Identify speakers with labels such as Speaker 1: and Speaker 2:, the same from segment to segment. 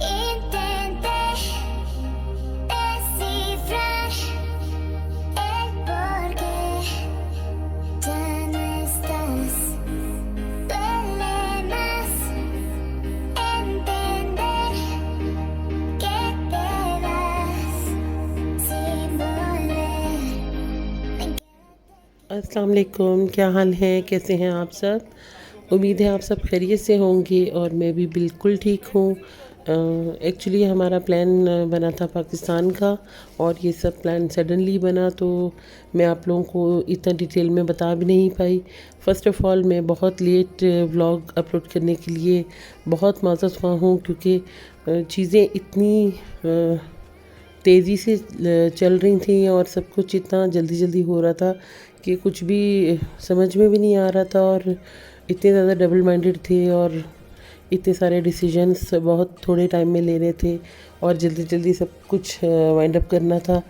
Speaker 1: Intenté descifrar el porqué ya no estás. Duele más entender que te vas sin volver.
Speaker 2: अस्सलाम वालेकुम, क्या हाल है, कैसे हैं आप सब। उम्मीद है आप सब खैरियत से होंगे और मैं भी बिल्कुल ठीक हूँ। एक्चुअली हमारा प्लान बना था पाकिस्तान का और ये सब प्लान सडनली बना, तो मैं आप लोगों को इतना डिटेल में बता भी नहीं पाई। फ़र्स्ट ऑफ़ ऑल मैं बहुत लेट व्लॉग अपलोड करने के लिए बहुत माज़रत ख़्वाह हूँ, क्योंकि चीज़ें इतनी तेज़ी से चल रही थी और सब कुछ इतना जल्दी जल्दी हो रहा था कि कुछ भी समझ में भी नहीं आ रहा था, और इतने ज़्यादा डबल माइंडेड थे और इतने सारे डिसीजंस बहुत थोड़े टाइम में ले रहे थे और जल्दी जल्दी सब कुछ वाइंड अप करना था।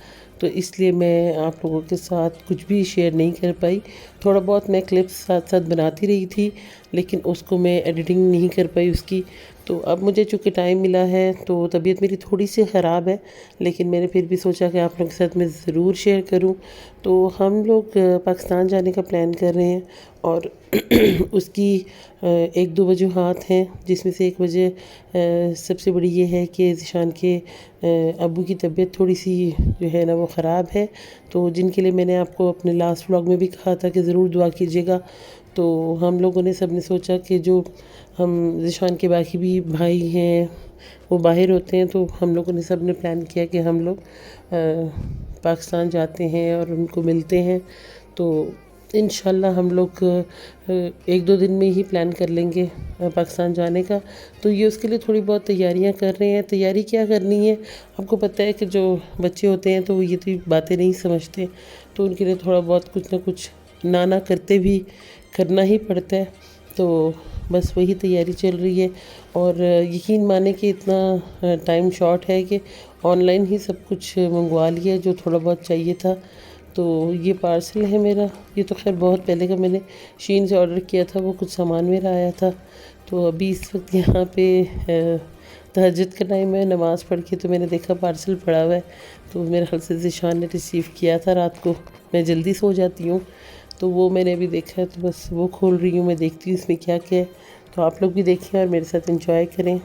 Speaker 2: तो इसलिए मैं आप लोगों के साथ कुछ भी शेयर नहीं कर पाई। थोड़ा बहुत मैं क्लिप्स साथ साथ बनाती रही थी, लेकिन उसको मैं एडिटिंग नहीं कर पाई उसकी। तो अब मुझे चूँकि टाइम मिला है, तो तबीयत मेरी थोड़ी सी ख़राब है, लेकिन मैंने फिर भी सोचा कि आप लोगों के साथ मैं ज़रूर शेयर करूं। तो हम लोग पाकिस्तान जाने का प्लान कर रहे हैं और उसकी एक दो वजूहात हैं, जिसमें से एक वजह सबसे बड़ी ये है कि ज़ीशान के अब्बू की तबीयत थोड़ी सी जो है ना वो ख़राब है, तो जिनके लिए मैंने आपको अपने लास्ट व्लॉग में भी कहा था कि ज़रूर दुआ कीजिएगा। तो हम लोगों ने सब ने सोचा कि जो हम ज़ीशान के बाकी भी भाई हैं वो बाहर होते हैं, तो हम लोगों ने सब ने प्लान किया कि हम लोग पाकिस्तान जाते हैं और उनको मिलते हैं। तो इंशाल्लाह हम लोग एक दो दिन में ही प्लान कर लेंगे पाकिस्तान जाने का। तो ये उसके लिए थोड़ी बहुत तैयारियां कर रहे हैं। तैयारी क्या करनी है, आपको पता है कि जो बच्चे होते हैं तो वो ये तो बातें नहीं समझते, तो उनके लिए थोड़ा बहुत कुछ ना कुछ ना करते भी करना ही पड़ता है। तो बस वही तैयारी चल रही है, और यकीन माने कि इतना टाइम शॉर्ट है कि ऑनलाइन ही सब कुछ मंगवा लिया जो थोड़ा बहुत चाहिए था। तो ये पार्सल है मेरा, ये तो खैर बहुत पहले का मैंने शीन से ऑर्डर किया था, वो कुछ सामान मेरा आया था। तो अभी इस वक्त यहाँ पे तहज्जुद का टाइम है, नमाज़ पढ़ के तो मैंने देखा पार्सल पड़ा हुआ है। तो मेरे ख्याल से ज़ीशान ने रिसीव किया था रात को, मैं जल्दी सो जाती हूँ, तो वो मैंने अभी देखा है, तो बस वो खोल रही हूँ, मैं देखती हूँ इसमें क्या क्या है। तो आप लोग भी देखें और मेरे साथ एंजॉय करें।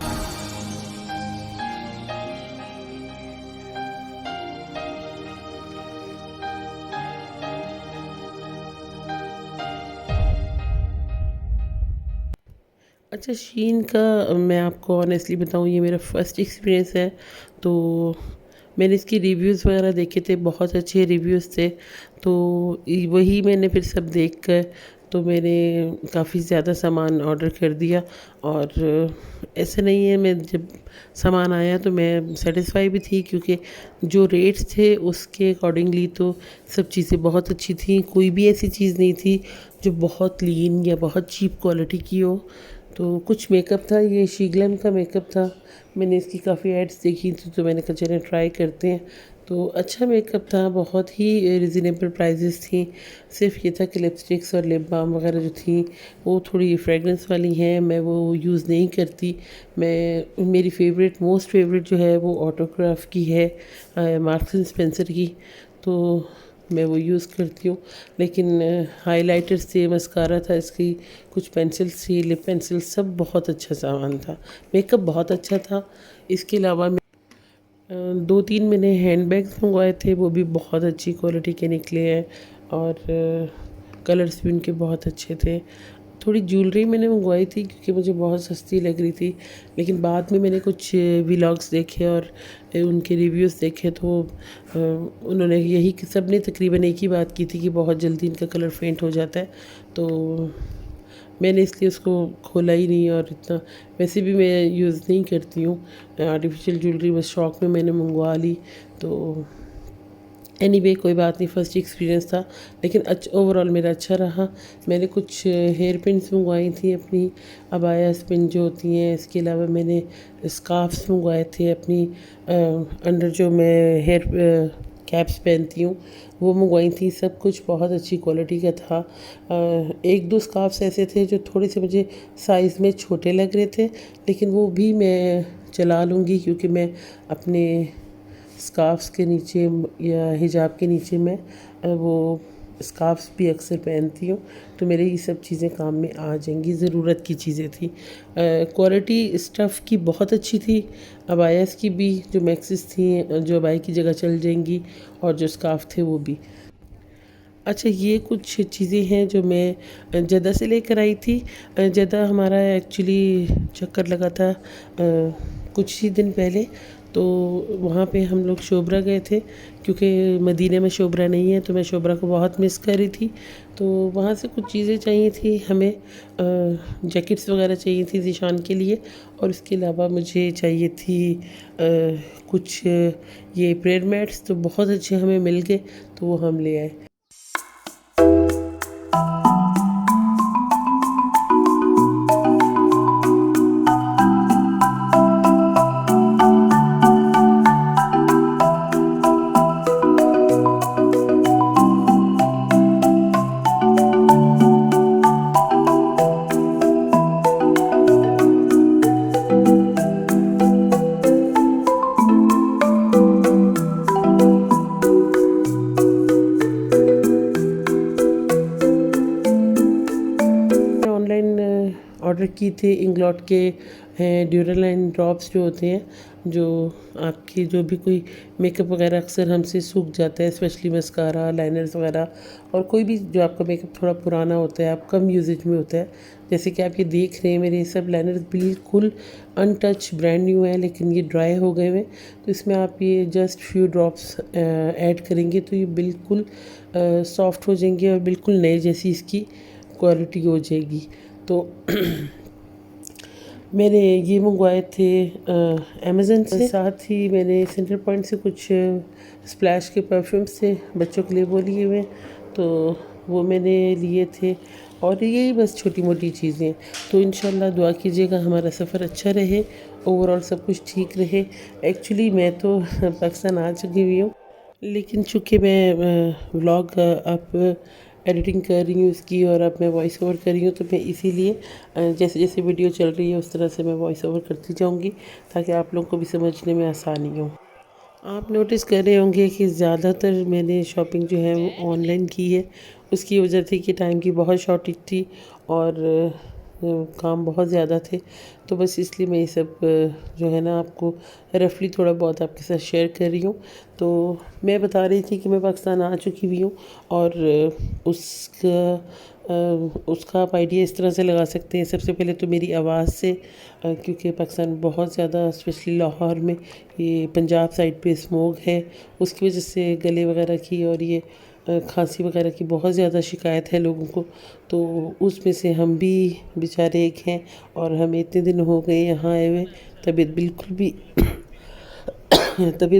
Speaker 2: अच्छा, शीन का मैं आपको ऑनेस्टली बताऊँ, ये मेरा फ़र्स्ट एक्सपीरियंस है। तो मैंने इसकी रिव्यूज़ वगैरह देखे थे, बहुत अच्छे रिव्यूज़ थे, तो वही मैंने फिर सब देख कर तो मैंने काफ़ी ज़्यादा सामान ऑर्डर कर दिया। और ऐसे नहीं है, मैं जब सामान आया तो मैं सेटिस्फाई भी थी, क्योंकि जो रेट्स थे उसके अकॉर्डिंगली तो सब चीज़ें बहुत अच्छी थी। कोई भी ऐसी चीज़ नहीं थी जो बहुत लीन या बहुत चीप क्वालिटी की हो। तो कुछ मेकअप था, ये शीग्लेम का मेकअप था, मैंने इसकी काफ़ी एड्स देखी थी, तो मैंने कहा चलें ट्राई करते हैं। तो अच्छा मेकअप था, बहुत ही रिजनेबल प्राइजेस थी। सिर्फ ये था कि लिपस्टिक्स और लिप बाम वगैरह जो थी वो थोड़ी फ्रेगरेंस वाली हैं, मैं वो यूज़ नहीं करती। मेरी फ़ेवरेट मोस्ट फेवरेट जो है वो ऑटोग्राफ की है, मार्क्स एंड स्पेंसर की, तो मैं वो यूज़ करती हूँ। लेकिन हाइलाइटर्स थे, मस्कारा था इसकी, कुछ पेंसिल्स थी, लिप पेंसिल, सब बहुत अच्छा सामान था, मेकअप बहुत अच्छा था। इसके अलावा दो तीन मैंने हैंड बैग्स मंगवाए थे, वो भी बहुत अच्छी क्वालिटी के निकले हैं, और कलर्स भी उनके बहुत अच्छे थे। थोड़ी ज्वेलरी मैंने मंगवाई थी क्योंकि मुझे बहुत सस्ती लग रही थी, लेकिन बाद में मैंने कुछ व्लॉग्स देखे और उनके रिव्यूज़ देखे, तो उन्होंने यही सब ने तकरीबन एक ही बात की थी कि बहुत जल्दी इनका कलर फेंट हो जाता है। तो मैंने इसलिए उसको खोला ही नहीं, और इतना वैसे भी मैं यूज़ नहीं करती हूँ आर्टिफिशियल ज्वेलरी, बस शौक़ में मैंने मंगवा ली। तो एनीवे कोई बात नहीं, फ़र्स्ट एक्सपीरियंस था, लेकिन ओवरऑल मेरा अच्छा रहा। मैंने कुछ हेयर पिन्स मंगवाई थी अपनी अबायास पिन जो होती हैं, इसके अलावा मैंने स्कार्फ्स मंगवाए थे अपनी अंडर जो मैं हेयर कैप्स पहनती हूँ वो मंगवाई थी। सब कुछ बहुत अच्छी क्वालिटी का था। एक दो स्कार्फ्स ऐसे थे जो थोड़े से मुझे साइज़ में छोटे लग रहे थे, लेकिन वो भी मैं चला लूँगी क्योंकि मैं अपने स्कार्फ्स के नीचे या हिजाब के नीचे मैं वो स्कार्फ्स भी अक्सर पहनती हूँ, तो मेरे ये सब चीज़ें काम में आ जाएंगी। ज़रूरत की चीज़ें थी। क्वालिटी स्टफ़ की बहुत अच्छी थी, अबायास की भी जो मैक्सिस थी जो अबाई की जगह चल जाएंगी, और जो स्कार्फ थे वो भी। अच्छा, ये कुछ चीज़ें हैं जो मैं जद्दा से लेकर आई थी। जद्दा हमारा एक्चुअली चक्कर लगा था कुछ ही दिन पहले, तो वहाँ पे हम लोग शोबरा गए थे क्योंकि मदीने में शोबरा नहीं है, तो मैं शोबरा को बहुत मिस कर रही थी। तो वहाँ से कुछ चीज़ें चाहिए थी हमें, जैकेट्स वगैरह चाहिए थी ज़ीशान के लिए, और इसके अलावा मुझे चाहिए थी कुछ ये प्रेयर मैट्स, तो बहुत अच्छे हमें मिल गए, तो वो हम ले आए। ऑनलाइन ऑर्डर की थी इंग्लॉट के हैं ड्यूरालाइन ड्रॉप्स जो होते हैं, जो आपकी जो भी कोई मेकअप वगैरह अक्सर हमसे सूख जाता है, स्पेशली मस्कारा, लाइनर्स वगैरह, और कोई भी जो आपका मेकअप थोड़ा पुराना होता है, आप कम यूजेज में होता है। जैसे कि आप ये देख रहे हैं मेरे सब लाइनर्स बिल्कुल अनटच ब्रांड न्यू है, लेकिन ये ड्राई हो गए हुए, तो इसमें आप ये जस्ट फ्यू ड्रॉप्स ऐड करेंगे तो ये बिल्कुल सॉफ्ट हो जाएंगे और बिल्कुल नए जैसी इसकी क्वालिटी हो जाएगी। तो मैंने ये मंगवाए थे अमेज़न से, साथ ही मैंने सेंटर पॉइंट से कुछ स्प्लैश के परफ्यूम्स थे बच्चों के लिए वो लिए हुए, तो वो मैंने लिए थे, और यही बस छोटी मोटी चीज़ें। तो इंशाल्लाह दुआ कीजिएगा हमारा सफ़र अच्छा रहे, ओवरऑल सब कुछ ठीक रहे। एक्चुअली मैं तो पाकिस्तान आ चुकी हुई हूँ, लेकिन चूँकि मैं व्लॉग अब एडिटिंग कर रही हूँ इसकी, और अब मैं वॉइस ओवर कर रही हूँ, तो मैं इसीलिए जैसे जैसे वीडियो चल रही है उस तरह से मैं वॉइस ओवर करती जाऊँगी ताकि आप लोगों को भी समझने में आसानी हो। आप नोटिस कर रहे होंगे कि ज़्यादातर मैंने शॉपिंग जो है वो ऑनलाइन की है। उसकी वजह थी कि टाइम की बहुत शॉर्टेज थी और काम बहुत ज़्यादा थे, तो बस इसलिए मैं ये सब जो है ना आपको रफली थोड़ा बहुत आपके साथ शेयर कर रही हूँ। तो मैं बता रही थी कि मैं पाकिस्तान आ चुकी हुई हूँ, और उसका आप आइडिया इस तरह से लगा सकते हैं। सबसे पहले तो मेरी आवाज़ से, क्योंकि पाकिस्तान बहुत ज़्यादा स्पेशली लाहौर में ये पंजाब साइड पे स्मोक है, उसकी वजह से गले वगैरह की और ये खांसी वगैरह की बहुत ज़्यादा शिकायत है लोगों को। तो उसमें से हम भी बेचारे एक हैं, और हमें इतने दिन हो गए यहाँ आए हुए, तबीयत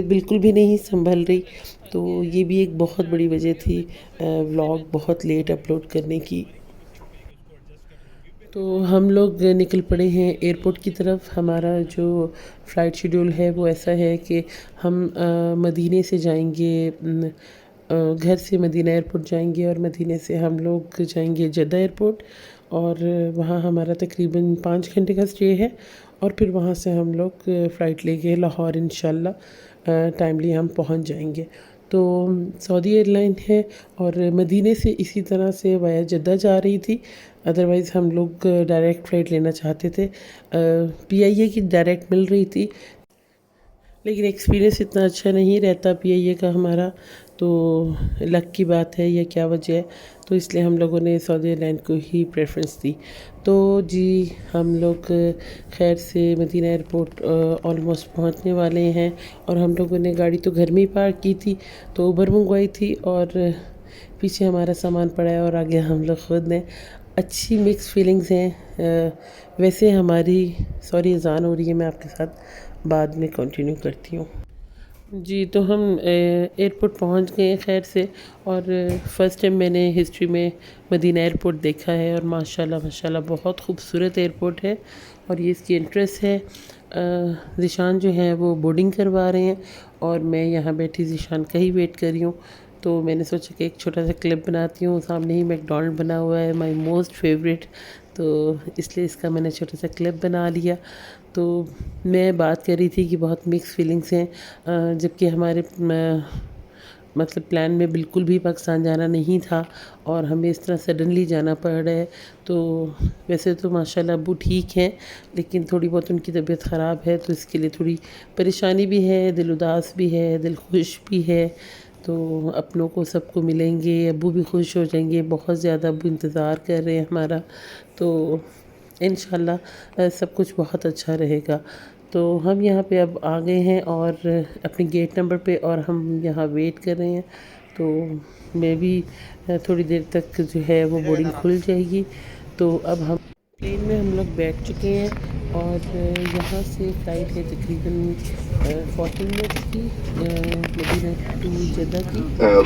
Speaker 2: बिल्कुल भी नहीं संभल रही। तो ये भी एक बहुत बड़ी वजह थी व्लॉग बहुत लेट अपलोड करने की। तो हम लोग निकल पड़े हैं एयरपोर्ट की तरफ। हमारा जो फ़्लाइट शेड्यूल है वो ऐसा है कि हम मदीने से जाएंगे, घर से मदीना एयरपोर्ट जाएंगे, और मदीने से हम लोग जाएंगे जद्दा एयरपोर्ट, और वहाँ हमारा तकरीबन 5 घंटे का स्टे है, और फिर वहाँ से हम लोग फ़्लाइट लेके लाहौर इंशाल्लाह टाइमली हम पहुँच जाएंगे। तो सऊदी एयरलाइन है, और मदीने से इसी तरह से वाया जद्दा जा रही थी। अदरवाइज़ हम लोग डायरेक्ट फ़्लाइट लेना चाहते थे। PIA की डायरेक्ट मिल रही थी, लेकिन एक्सपीरियंस इतना अच्छा नहीं रहता PIA का हमारा, तो लक की बात है या क्या वजह है, तो इसलिए हम लोगों ने सऊदी एयरलाइन को ही प्रेफरेंस दी। तो जी हम लोग खैर से मदीना एयरपोर्ट ऑलमोस्ट पहुंचने वाले हैं, और हम लोगों ने गाड़ी तो घर में ही पार्क की थी, तो उबर मंगवाई थी, और पीछे हमारा सामान पड़ा है और आगे हम लोग खुद ने। अच्छी मिक्स फीलिंग्स हैं। वैसे हमारी अज़ान हो रही है, मैं आपके साथ बाद में कंटिन्यू करती हूँ। जी, तो हम एयरपोर्ट पहुंच गए हैं खैर से। और फ़र्स्ट टाइम मैंने हिस्ट्री में मदीना एयरपोर्ट देखा है और माशाल्लाह माशाल्लाह बहुत खूबसूरत एयरपोर्ट है। और ये इसकी एंट्रेंस है। ज़ीशान जो है वो बोर्डिंग करवा रहे हैं और मैं यहाँ बैठी ज़ीशान का ही वेट कर रही हूँ। तो मैंने सोचा कि एक छोटा सा क्लिप बनाती हूँ। सामने ही मैकडॉनल्ड बना हुआ है, माय मोस्ट फेवरेट। तो इसलिए इसका मैंने छोटा सा क्लिप बना लिया। तो मैं बात कर रही थी कि बहुत मिक्स फीलिंग्स हैं, जबकि हमारे मतलब प्लान में बिल्कुल भी पाकिस्तान जाना नहीं था और हमें इस तरह सडनली जाना पड़ रहा है। तो वैसे तो माशाल्लाह अब्बू ठीक हैं, लेकिन थोड़ी बहुत उनकी तबीयत ख़राब है, तो इसके लिए थोड़ी परेशानी भी है, दिल उदास भी है, दिल खुश भी है। तो अपनों को सबको मिलेंगे, अब्बू भी खुश हो जाएंगे। बहुत ज़्यादा अब्बू इंतज़ार कर रहे हैं हमारा। तो इंशाल्लाह सब कुछ बहुत अच्छा रहेगा। तो हम यहाँ पे अब आ गए हैं और अपने गेट नंबर पे, और हम यहाँ वेट कर रहे हैं। तो मैं भी थोड़ी देर तक जो है वो बोर्डिंग खुल जाएगी। तो अब हम प्लेन में हम लोग बैठ चुके हैं और यहाँ से फ़्लाइट है तकरीबन 40 मिनट्स की, मदीना टू जद्दा की।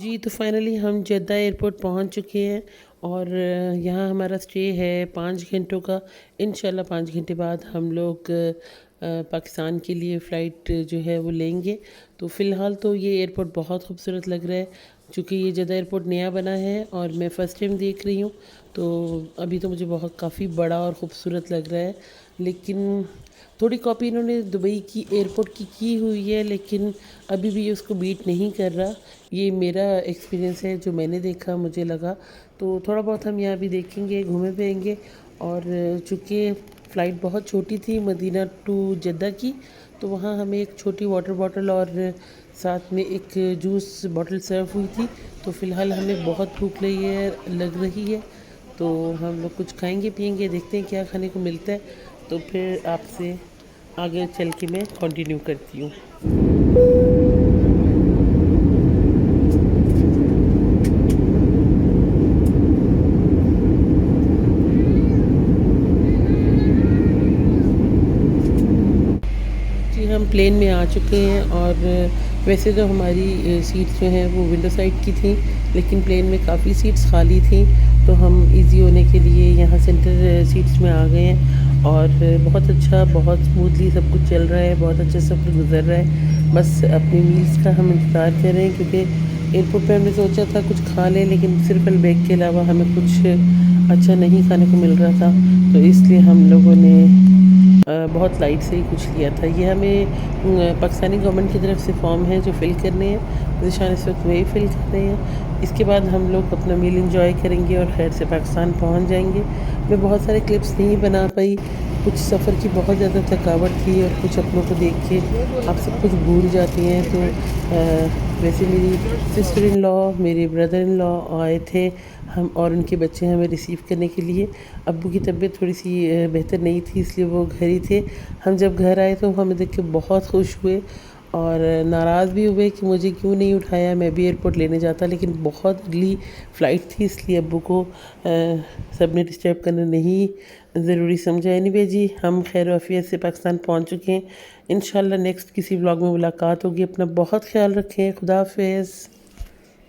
Speaker 2: जी, तो फाइनली हम जद्दा एयरपोर्ट पहुंच चुके हैं और यहाँ हमारा स्टे है 5 घंटों का। इंशाल्लाह 5 घंटे बाद हम लोग पाकिस्तान के लिए फ़्लाइट जो है वो लेंगे। तो फ़िलहाल तो ये एयरपोर्ट बहुत खूबसूरत लग रहा है, चूँकि ये जद्दा एयरपोर्ट नया बना है और मैं फ़र्स्ट टाइम देख रही हूँ। तो अभी तो मुझे बहुत काफ़ी बड़ा और ख़ूबसूरत लग रहा है, लेकिन थोड़ी कॉपी इन्होंने दुबई की एयरपोर्ट की हुई है, लेकिन अभी भी ये उसको बीट नहीं कर रहा। ये मेरा एक्सपीरियंस है, जो मैंने देखा मुझे लगा। तो थोड़ा बहुत हम यहाँ भी देखेंगे, घूमे फिरेंगे। और चूँकि फ़्लाइट बहुत छोटी थी मदीना टू जद्दा की, तो वहाँ हमें एक छोटी वाटर बॉटल और साथ में एक जूस बॉटल सर्व हुई थी। तो फ़िलहाल हमें बहुत भूख लग रही है। तो हम लोग कुछ खाएंगे पिएंगे, देखते हैं क्या खाने को मिलता है। तो फिर आपसे आगे चल के मैं कंटिन्यू करती हूँ। जी, हम प्लेन में आ चुके हैं और वैसे तो हमारी सीट्स जो हैं वो विंडो साइड की थी, लेकिन प्लेन में काफ़ी सीट्स खाली थी। तो हम इजी होने के लिए यहाँ सेंटर सीट्स में आ गए हैं और बहुत अच्छा, बहुत स्मूथली सब कुछ चल रहा है, बहुत अच्छा सफ़र गुजर रहा है। बस अपनी मील्स का हम इंतज़ार कर रहे हैं, क्योंकि एयरपोर्ट पे हमने सोचा था कुछ खा लें, लेकिन सिर्फ अलबैग के अलावा हमें कुछ अच्छा नहीं खाने को मिल रहा था। तो इसलिए हम लोगों ने बहुत लाइट से ही कुछ लिया था। ये हमें पाकिस्तानी गवर्नमेंट की तरफ से फॉर्म है जो फ़िल करने हैं। ज़ीशान इस वक्त वही फ़िल कर रहे हैं। इसके बाद हम लोग अपना मील इंजॉय करेंगे और खैर से पाकिस्तान पहुंच जाएंगे। मैं बहुत सारे क्लिप्स नहीं बना पाई, कुछ सफ़र की बहुत ज़्यादा थकावट थी और कुछ अपनों को देख के आप सब कुछ भूल जाती हैं। तो वैसे मेरी सिस्टर इन लॉ, मेरे ब्रदर इन लॉ आए थे, हम और उनके बच्चे हमें रिसीव करने के लिए। अब्बू की तबीयत थोड़ी सी बेहतर नहीं थी, इसलिए वो घर ही थे। हम जब घर आए तो हमें देख के बहुत खुश हुए और नाराज़ भी हुए कि मुझे क्यों नहीं उठाया, मैं भी एयरपोर्ट लेने जाता। लेकिन बहुत अर्ली फ़्लाइट थी, इसलिए अब्बू को सब ने डिस्टर्ब करना नहीं ज़रूरी समझा। एनीवे जी, हम खैर आफियत से पाकिस्तान पहुंच चुके हैं। इंशाल्लाह नेक्स्ट किसी व्लॉग में मुलाकात होगी। अपना बहुत ख्याल रखें। खुदा हाफ़िज़।